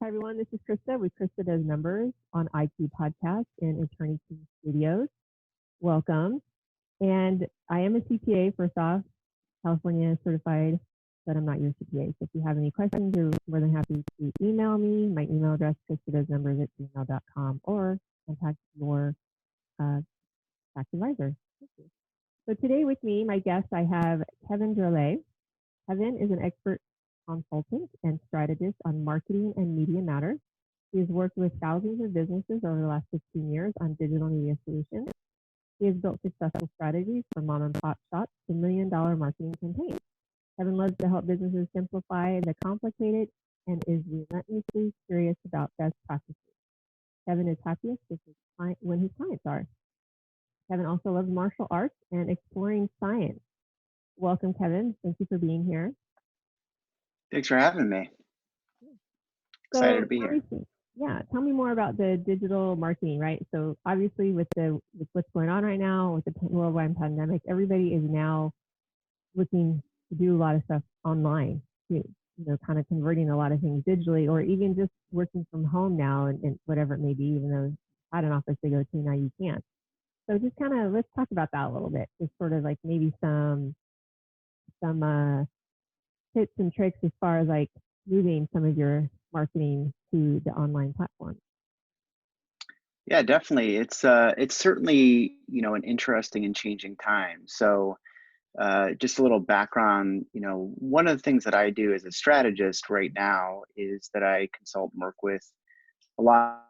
Hi, everyone. This is Krista with Krista Does Numbers on IQ Podcast in Eternity Studios. Welcome. And I am a CPA, first off, California certified, but I'm not your CPA. So if you have any questions, you're more than happy to email me. My email address is KristaDoesNumbers@gmail.com or contact your tax advisor. Thank you. So today with me, my guest, I have Kevin Drolet. Kevin is an expert consultant and strategist on marketing and media matters. He has worked with thousands of businesses over the last 15 years on digital media solutions. He has built successful strategies from mom and pop shops to $1 million marketing campaigns. Kevin loves to help businesses simplify the complicated and is relentlessly curious about best practices. Kevin is happiest when his clients are. Kevin also loves martial arts and exploring science. Welcome, Kevin. Thank you for being here. Thanks for having me. Excited to be here. Tell me more about the digital marketing, right? So obviously with what's going on right now, with the worldwide pandemic, everybody is now looking to do a lot of stuff online, kind of converting a lot of things digitally, or even just working from home now and whatever it may be, even though you had an office to go to, now you can't. So just kind of, let's talk about that a little bit. Just sort of like maybe some tips and tricks as far as like moving some of your marketing to the online platform. Yeah, definitely. It's certainly, an interesting and changing time. So just a little background, one of the things that I do as a strategist right now is that I consult and work with a lot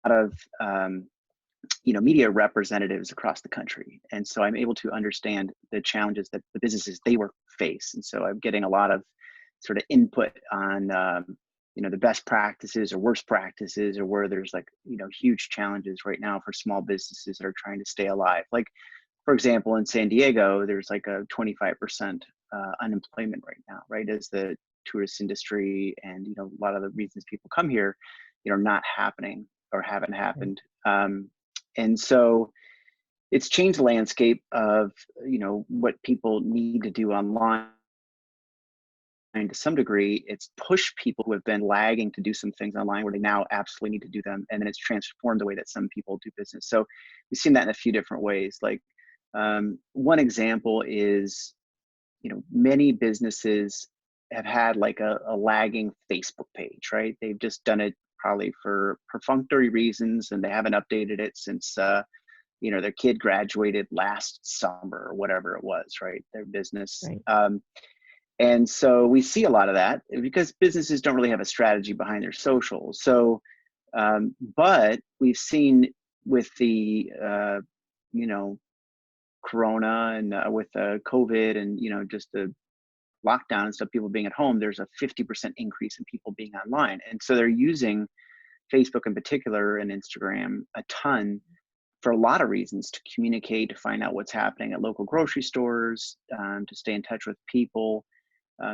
of media representatives across the country. And so I'm able to understand the challenges that the businesses they work face. And so I'm getting a lot of sort of input on, the best practices or worst practices, or where there's huge challenges right now for small businesses that are trying to stay alive. Like, for example, in San Diego, there's like a 25% unemployment right now, right? As the tourist industry and, a lot of the reasons people come here, not happening or haven't happened. And so it's changed the landscape of, what people need to do online. And to some degree, it's pushed people who have been lagging to do some things online where they now absolutely need to do them. And then it's transformed the way that some people do business. So we've seen that in a few different ways. Like one example is, many businesses have had like a lagging Facebook page, right? They've just done it probably for perfunctory reasons, and they haven't updated it since, their kid graduated last summer or whatever it was, right? Their business. Right. And so we see a lot of that because businesses don't really have a strategy behind their socials. So, but we've seen with the, Corona and with COVID and, just the lockdown and stuff, people being at home, there's a 50% increase in people being online. And so they're using Facebook in particular and Instagram a ton for a lot of reasons: to communicate, to find out what's happening at local grocery stores, to stay in touch with people.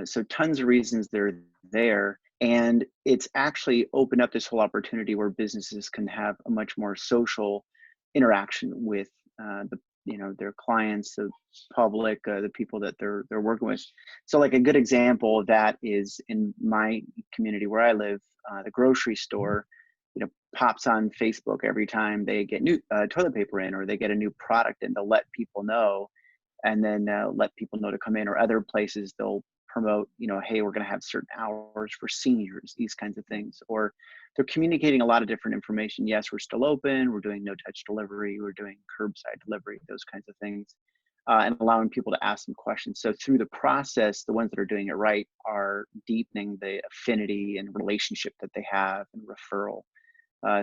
So tons of reasons they're there. And it's actually opened up this whole opportunity where businesses can have a much more social interaction with their clients, the public, the people that they're working with. So like a good example of that is in my community where I live, the grocery store, pops on Facebook every time they get new toilet paper in, or they get a new product in, to let people know, and then let people know to come in. Or other places they'll promote, hey, we're going to have certain hours for seniors, these kinds of things. Or they're communicating a lot of different information. Yes, we're still open. We're doing no touch delivery. We're doing curbside delivery, those kinds of things, and allowing people to ask them questions. So through the process, the ones that are doing it right are deepening the affinity and relationship that they have and referral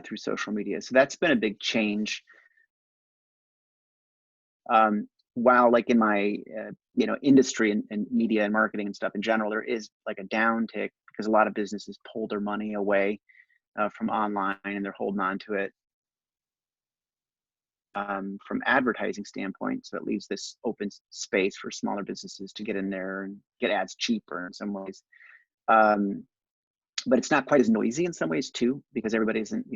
through social media. So that's been a big change. While like in my industry and media and marketing and stuff in general, there is like a downtick because a lot of businesses pull their money away from online, and they're holding on to it from advertising standpoint. So it leaves this open space for smaller businesses to get in there and get ads cheaper in some ways. But it's not quite as noisy in some ways too, because everybody isn't,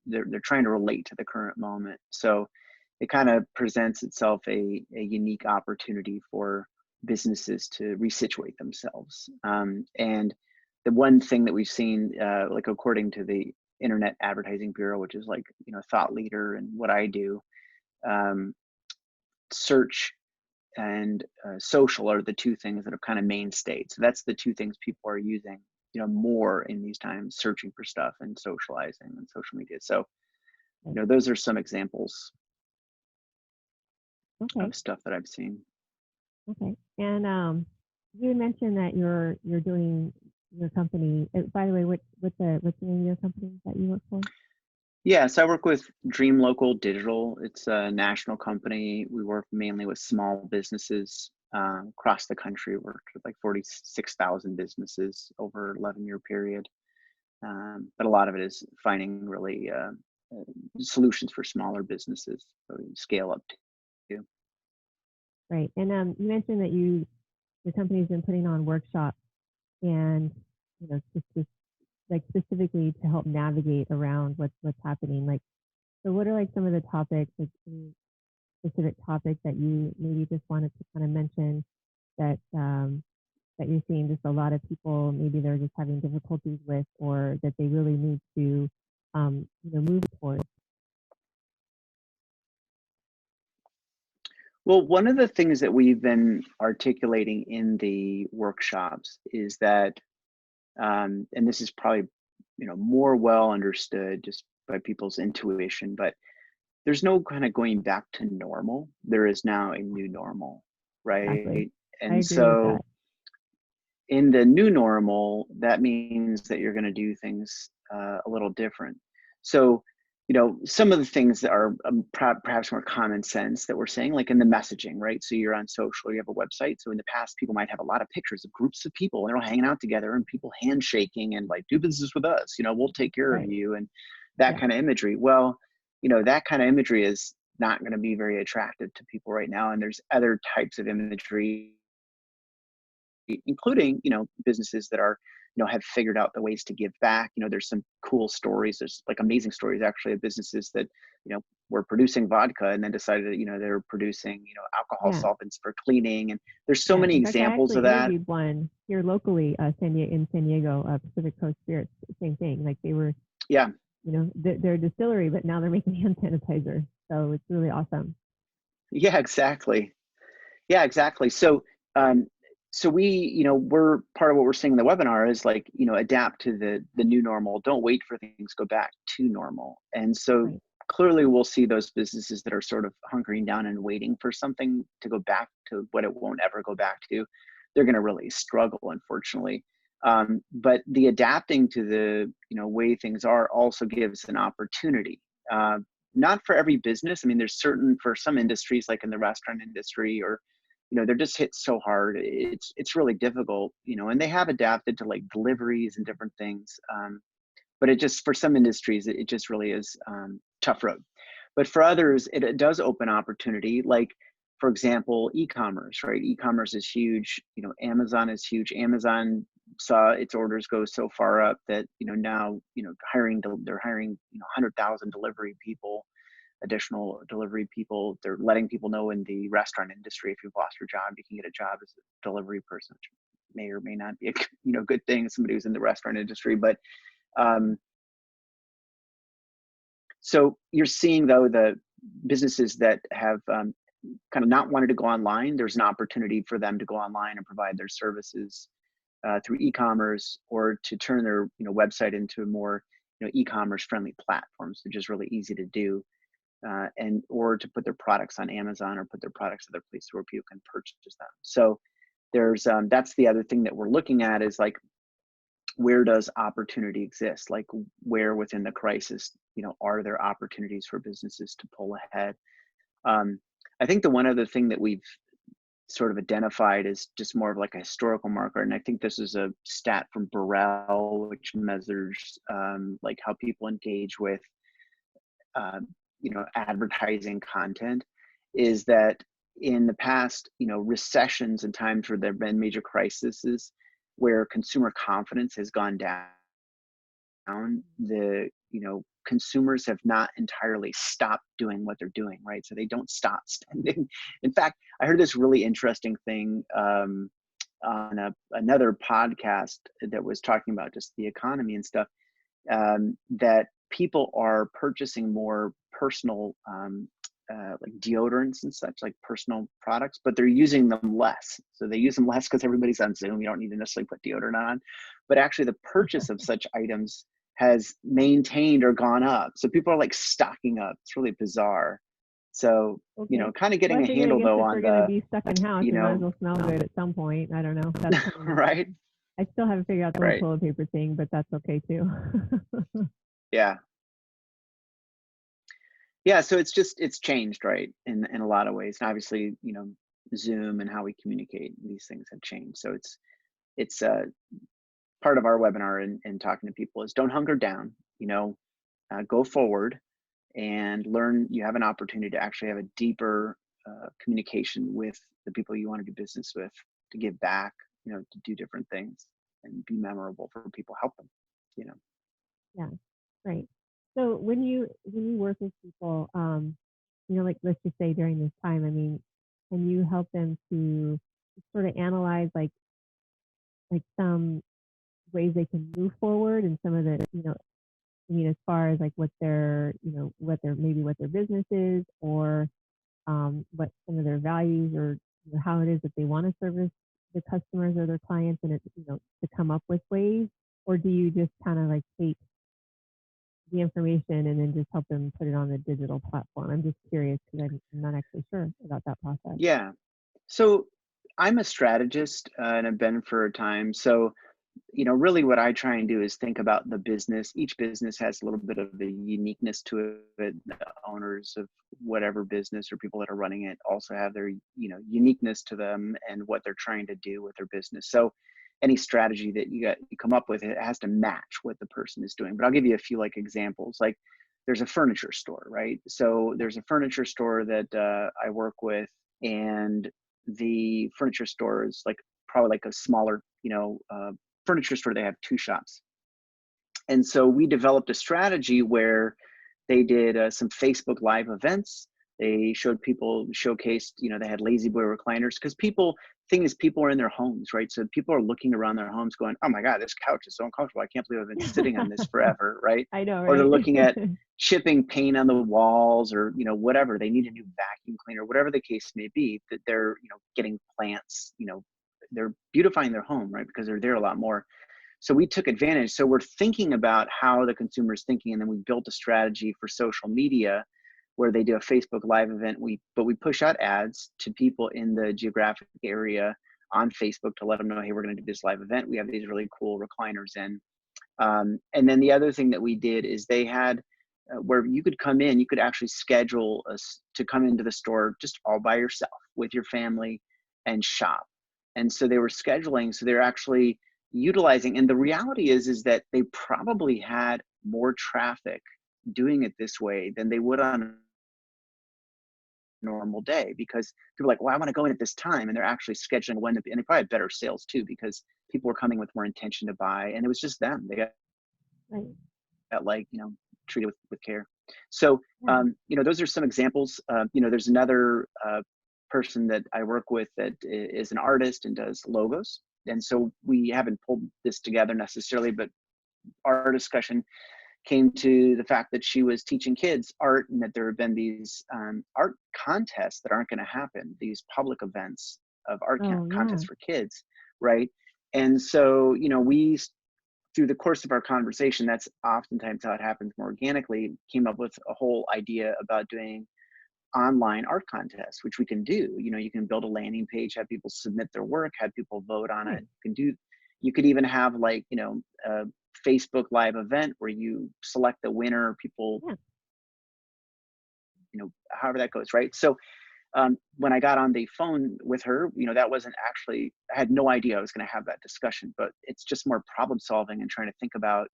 they're trying to relate to the current moment. So it kind of presents itself a unique opportunity for businesses to resituate themselves. And the one thing that we've seen, like according to the Internet Advertising Bureau, which is like, you know, thought leader and what I do, search and social are the two things that are kind of mainstay. So that's the two things people are using, you know, more in these times, searching for stuff and socializing and social media. So, you know, those are some examples of stuff that I've seen. Okay. And you mentioned that you're doing your company. By the way, what's the name of your company that you work for? Yeah, so I work with Dream Local Digital. It's a national company. We work mainly with small businesses across the country. We worked with like 46,000 businesses over an 11-year period. But a lot of it is finding really solutions for smaller businesses, so we scale up to. Right. And you mentioned that your company's been putting on workshops and, you know, just like specifically to help navigate around what's happening. Like, so what are like some of the topics, like any specific topics that you maybe just wanted to kind of mention that that you're seeing just a lot of people maybe they're just having difficulties with, or that they really need to you know, move towards? Well, one of the things that we've been articulating in the workshops is that, and this is probably, you know, more well understood just by people's intuition, but there's no kind of going back to normal. There is now a new normal, right? Exactly. I And agree with that. so in the new normal, that means that you're going to do things a little different. So, you know, some of the things that are perhaps more common sense that we're saying, like in the messaging, right? So you're on social, you have a website. So in the past, people might have a lot of pictures of groups of people and they're all hanging out together and people handshaking and like, do business with us, you know, we'll take care of you, and that kind of imagery. Well, you know, that kind of imagery is not going to be very attractive to people right now. And there's other types of imagery, including, you know, businesses that are, you know, have figured out the ways to give back. You know, there's some cool stories. There's like amazing stories actually of businesses that, you know, were producing vodka and then decided that, you know, they're producing, you know, alcohol solvents for cleaning. And there's so many In fact, examples I of actually that. interviewed one here locally, in San Diego, Pacific Coast Spirits. Same thing. Like they were, Yeah. you know, they're a distillery, but now they're making hand sanitizer. So it's really awesome. Yeah, exactly. Yeah, exactly. So, so we, you know, we're part of what we're saying in the webinar is like, you know, adapt to the new normal. Don't wait for things to go back to normal. And so clearly we'll see those businesses that are sort of hunkering down and waiting for something to go back to what it won't ever go back to. They're going to really struggle, unfortunately. But the adapting to the, you know, way things are also gives an opportunity. Not for every business. I mean, there's certain, for some industries, like in the restaurant industry, or, you know, they're just hit so hard. It's really difficult, you know, and they have adapted to like deliveries and different things. But it just, for some industries, it just really is tough road. But for others, it does open opportunity. Like, for example, e-commerce, right? E-commerce is huge. You know, Amazon is huge. Amazon saw its orders go so far up that, you know, now, you know, they're hiring, you know, 100,000 delivery people, additional delivery people. They're letting people know in the restaurant industry, if you've lost your job, you can get a job as a delivery person, which may or may not be a, you know, good thing, somebody who's in the restaurant industry. But so you're seeing, though, the businesses that have kind of not wanted to go online, there's an opportunity for them to go online and provide their services through e-commerce, or to turn their, you know, website into a more, you know, e-commerce friendly platforms, which is really easy to do. And or to put their products on Amazon or put their products other places where people can purchase them. So there's that's the other thing that we're looking at is like, where does opportunity exist? Like, where within the crisis, you know, are there opportunities for businesses to pull ahead? I think the one other thing that we've sort of identified is just more of like a historical marker, and I think this is a stat from Burrell, which measures like how people engage with you know, advertising content, is that in the past, you know, recessions and times where there have been major crises where consumer confidence has gone down, the, you know, consumers have not entirely stopped doing what they're doing, right? So they don't stop spending. In fact, I heard this really interesting thing on another podcast that was talking about just the economy and stuff, that people are purchasing more personal like deodorants and such, like personal products, but they're using them less. So they use them less because everybody's on Zoom. You don't need to necessarily put deodorant on, but actually the purchase of such items has maintained or gone up. So people are like stocking up. It's really bizarre. So, you Okay. know, kind of Well, getting I a figure, I handle guess though if on we're going to the, be stuck in house, you it might as know, well smell good at some point. I don't know. That's kind of, right, I still haven't figured out the whole right. toilet paper thing, but that's okay too. Yeah. Yeah, so it's changed, right, in a lot of ways. And obviously, you know, Zoom and how we communicate, these things have changed. So it's part of our webinar and talking to people is don't hunker down, you know, go forward and learn. You have an opportunity to actually have a deeper communication with the people you want to do business with, to give back, you know, to do different things and be memorable for people, help them, you know. Yeah, right. So when you work with people, you know, like let's just say during this time, I mean, can you help them to sort of analyze like some ways they can move forward and some of the, you know, I mean, as far as like what their, you know, what their maybe what their business is, or what some of their values, or you know, how it is that they want to service the customers or their clients, and it, you know, to come up with ways, or do you just kind of like take the information and then just help them put it on the digital platform? I'm just curious because I'm not actually sure about that process. Yeah. So I'm a strategist and I've been for a time. So, you know, really what I try and do is think about the business. Each business has a little bit of a uniqueness to it. The owners of whatever business or people that are running it also have their, you know, uniqueness to them and what they're trying to do with their business. So any strategy that you come up with, it has to match what the person is doing. But I'll give you a few like examples. Like there's a furniture store, right? So there's a furniture store that I work with, and the furniture store is like probably like a smaller, you know, furniture store. They have two shops, and so we developed a strategy where they did some Facebook Live events. They showed people, showcased, you know, they had lazy boy recliners, because people, thing is, people are in their homes, right? So people are looking around their homes going, oh my God, this couch is so uncomfortable. I can't believe I've been sitting on this forever, right? I know, Or they're right? looking at chipping paint on the walls, or, you know, whatever. They need a new vacuum cleaner, whatever the case may be, that they're, you know, getting plants, you know, they're beautifying their home, right? Because they're there a lot more. So we took advantage. So we're thinking about how the consumer is thinking, and then we built a strategy for social media where they do a Facebook Live event. But we push out ads to people in the geographic area on Facebook to let them know, hey, we're going to do this live event. We have these really cool recliners in. And then the other thing that we did is they had where you could come in, you could actually schedule us to come into the store just all by yourself with your family and shop. And so they were scheduling, so they're actually utilizing. And the reality is that they probably had more traffic doing it this way than they would on a normal day, because people are like, well, I want to go in at this time, and they're actually scheduling when to be, and they probably had better sales too, because people were coming with more intention to buy, and it was just them. They got Right. like, you know, treated with care. So Yeah. you know, those are some examples. You know, there's another person that I work with that is an artist and does logos, and so we haven't pulled this together necessarily, but our discussion came to the fact that she was teaching kids art, and that there have been these art contests that aren't going to happen, these public events of art Oh, yeah. contests for kids, right? And so, you know, we, through the course of our conversation, that's oftentimes how it happens more organically, came up with a whole idea about doing online art contests, which we can do. You know, you can build a landing page, have people submit their work, have people vote on it. Right. You could even have like, you know, a Facebook Live event where you select the winner, people, Yeah. you know, however that goes, right? So when I got on the phone with her, you know, that wasn't actually, I had no idea I was going to have that discussion, but it's just more problem solving and trying to think about,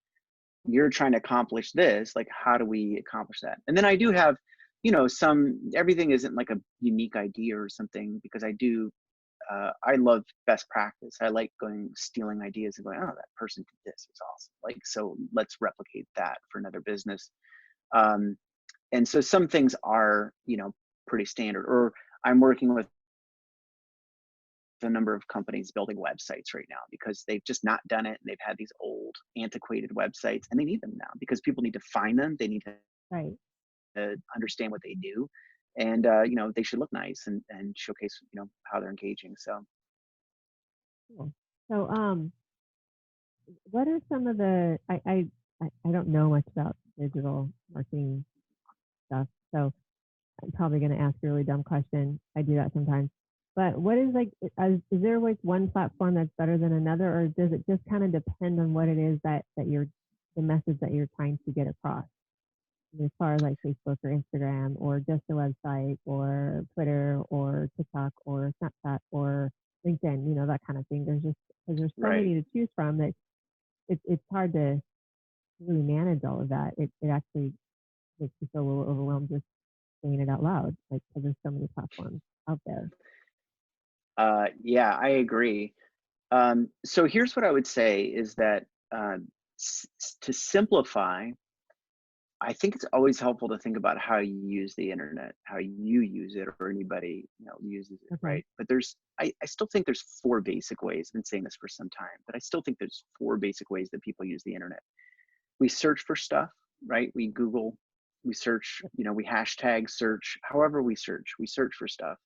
you're trying to accomplish this, like, how do we accomplish that? And then I do have, you know, everything isn't like a unique idea or something, because I love best practice. I like stealing ideas and going, oh, that person did this, it's awesome. Like, so let's replicate that for another business. Um, and so some things are, you know, pretty standard. Or I'm working with a number of companies building websites right now because they've just not done it. And they've had these old antiquated websites and they need them now because people need to find them. They need to Right. understand what they do. And, they should look nice and showcase, how they're engaging. So, Cool. So, what are some of the I don't know much about digital marketing stuff, so I'm probably going to ask a really dumb question. I do that sometimes. But what is is there like one platform that's better than another, or does it just kind of depend on what it is that you're, the message that you're trying to get across? As far as like Facebook or Instagram or just a website or Twitter or TikTok or Snapchat or LinkedIn, that kind of thing. Because there's so right. many to choose from that it's hard to really manage all of that. It actually makes you feel a little overwhelmed just saying it out loud, like because there's so many platforms out there. Yeah, I agree. So here's what I would say is that to simplify, I think it's always helpful to think about how you use the internet, how you use it, or anybody uses it, Okay. right? But I still think there's four basic ways. I've been saying this for some time, but I still think there's four basic ways that people use the internet. We search for stuff, right? We Google, we search, we hashtag search. However we search for stuff.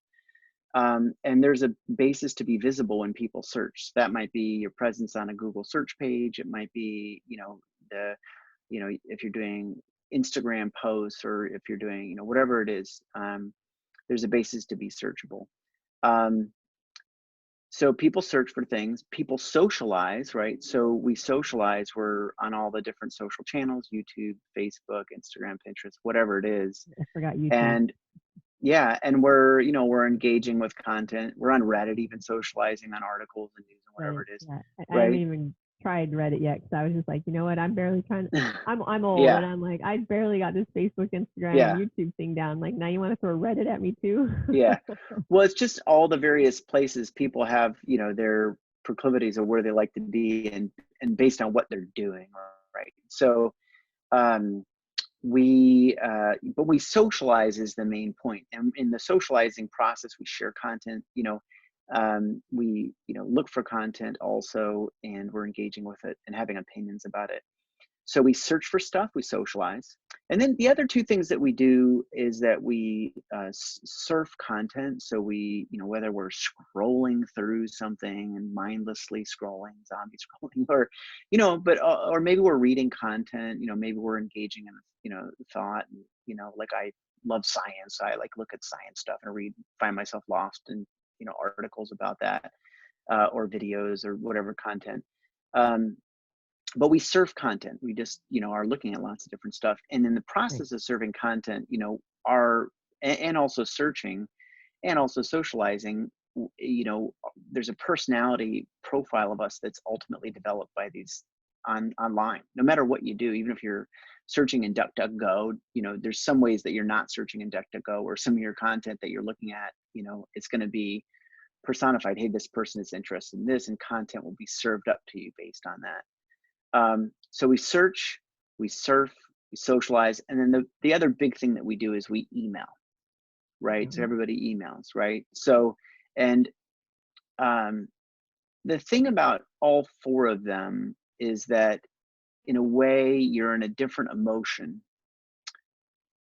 And there's a basis to be visible when people search. That might be your presence on a Google search page. It might be, if you're doing Instagram posts or if you're doing, whatever it is, there's a basis to be searchable. So people search for things, people socialize, right? So we socialize, we're on all the different social channels, YouTube, Facebook, Instagram, Pinterest, whatever it is. I forgot YouTube. And yeah, and we're engaging with content. We're on Reddit, even socializing on articles and news and whatever Right. it is, Yeah. I haven't right? even tried Reddit yet because I was just like, you know what? I'm barely trying. I'm old and Yeah, I'm like, I barely got this Facebook, Instagram, yeah, YouTube thing down. Like now you want to throw Reddit at me too? yeah. Well, it's just all the various places people have, their proclivities of where they like to be and based on what they're doing, right? So um but we socialize is the main point, and in the socializing process we share content, we look for content also, and we're engaging with it and having opinions about it. So we search for stuff, we socialize. And then the other two things that we do is that we surf content. So we, whether we're scrolling through something and mindlessly scrolling, zombie scrolling, or, or maybe we're reading content, maybe we're engaging in, thought, and, like I love science. I like look at science stuff and find myself lost in, articles about that, or videos or whatever content. But we serve content. We just, are looking at lots of different stuff. And in the Right. process of serving content, our, and also searching and also socializing, there's a personality profile of us that's ultimately developed by these online. No matter what you do, even if you're searching in DuckDuckGo, there's some ways that you're not searching in DuckDuckGo, or some of your content that you're looking at, it's going to be personified. Hey, this person is interested in this, and content will be served up to you based on that. So we search, we surf, we socialize, and then the other big thing that we do is we email, right? So Mhm. everybody emails, right? So, and the thing about all four of them is that in a way you're in a different emotion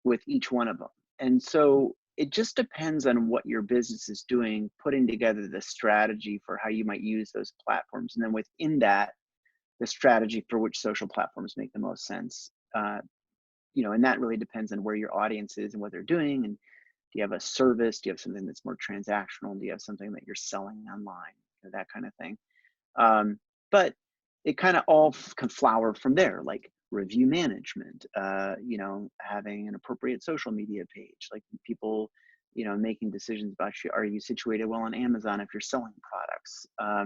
with each one of them. And so it just depends on what your business is doing, putting together the strategy for how you might use those platforms. And then within that, the strategy for which social platforms make the most sense. And that really depends on where your audience is and what they're doing. And do you have a service? Do you have something that's more transactional? Do you have something that you're selling online? That kind of thing. But it kind of all can flower from there, like review management, having an appropriate social media page, like people, making decisions about are you situated well on Amazon if you're selling products? Are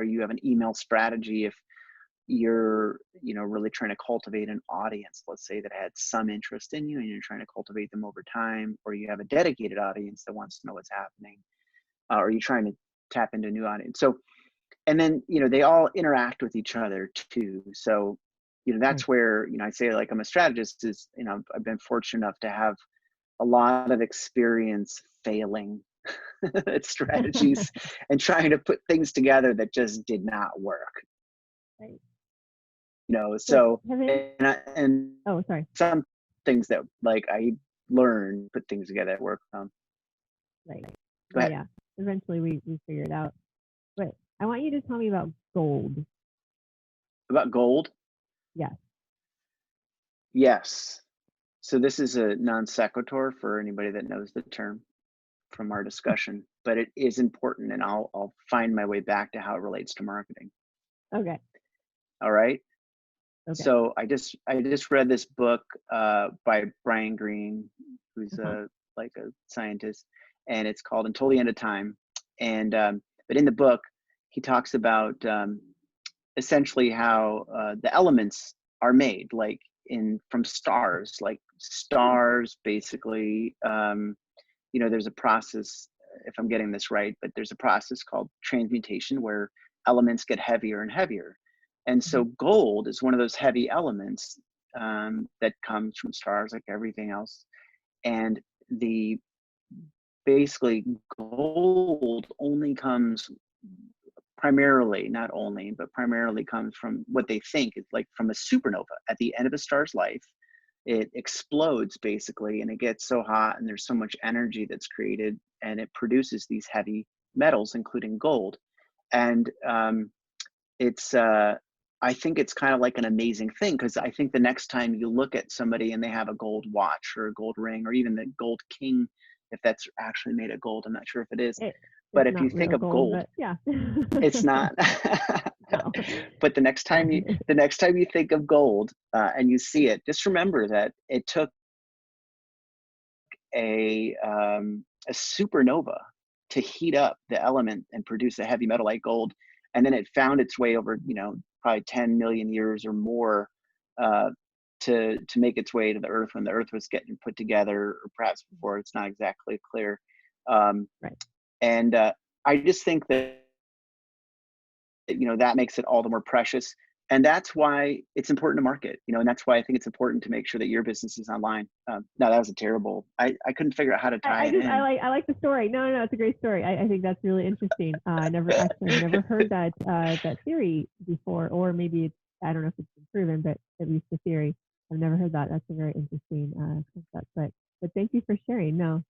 you have an email strategy if you're, really trying to cultivate an audience, let's say, that had some interest in you and you're trying to cultivate them over time, or you have a dedicated audience that wants to know what's happening, or are you trying to tap into a new audience? So, and then, they all interact with each other too. So, Right. that's where, I say, like, I'm a strategist is, I've been fortunate enough to have a lot of experience failing strategies and trying to put things together that just did not work. Right. So Kevin, and oh, sorry. some things that like I learned put things together that work. Right. Go ahead. Yeah. Eventually we figured it out. But I want you to tell me about gold. About gold? Yes. Yes. So this is a non sequitur for anybody that knows the term from our discussion, but it is important, and I'll find my way back to how it relates to marketing. Okay. All right. Okay. So I just read this book by Brian Greene, who's like a scientist, and it's called Until the End of Time. And but in the book, he talks about essentially how the elements are made, like from stars. Like stars, basically, there's a process. If I'm getting this right, but there's a process called transmutation where elements get heavier and heavier. And so gold is one of those heavy elements that comes from stars, like everything else. And the basically gold only comes primarily, not only, but primarily comes from what they think is like from a supernova at the end of a star's life. It explodes basically, and it gets so hot, and there's so much energy that's created, and it produces these heavy metals, including gold. And it's I think it's kind of like an amazing thing, because I think the next time you look at somebody and they have a gold watch or a gold ring or even the gold king, if that's actually made of gold, I'm not sure if it is, but if you think of gold, yeah, it's not. no. But the next time you think of gold and you see it, just remember that it took a supernova to heat up the element and produce a heavy metal like gold, and then it found its way over probably 10 million years or more uh, to make its way to the earth when the earth was getting put together, or perhaps before. It's not exactly clear. Right. And I just think that that makes it all the more precious, and that's why it's important to market, and that's why I think it's important to make sure that your business is online. No, that was a terrible, I couldn't figure out how to tie it in. I like the story. No, it's a great story. I think that's really interesting. I never heard that that theory before, or maybe it's, I don't know if it's been proven, but at least the theory, I've never heard that. That's a very interesting concept. But thank you for sharing. No,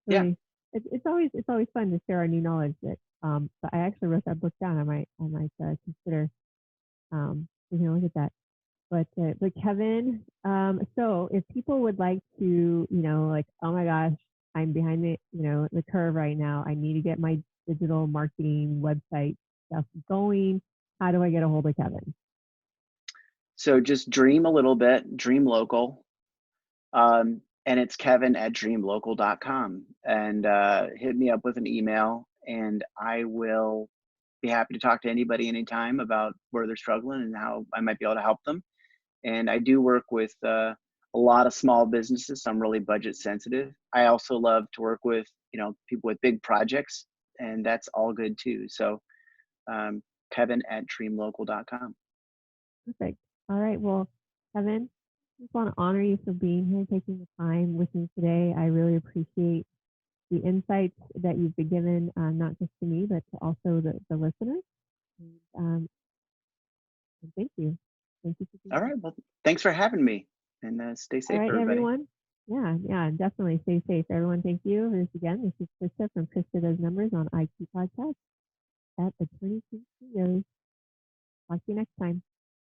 really, it's always fun to share our new knowledge. That but I actually wrote that book down. I might consider taking a look at that. But Kevin, so if people would like to, like, oh my gosh, I'm behind the curve right now. I need to get my digital marketing website stuff going. How do I get a hold of Kevin? So just dream a little bit, dream local. And it's kevin@dreamlocal.com, and hit me up with an email, and I will be happy to talk to anybody anytime about where they're struggling and how I might be able to help them. And I do work with a lot of small businesses, so I'm really budget sensitive. I also love to work with people with big projects, and that's all good too. So kevin@dreamlocal.com. Perfect. All right. Well, Kevin, I just want to honor you for being here, taking the time with me today. I really appreciate the insights that you've been given, not just to me, but to also the listeners. And thank you. Thank you for being All here. right. Well, thanks for having me, and stay safe, All right, everybody. everyone. Yeah, definitely stay safe. Everyone, thank you. This is Krista from Krista Does Numbers on IT Podcast at Attorney Studios. Talk to you next time.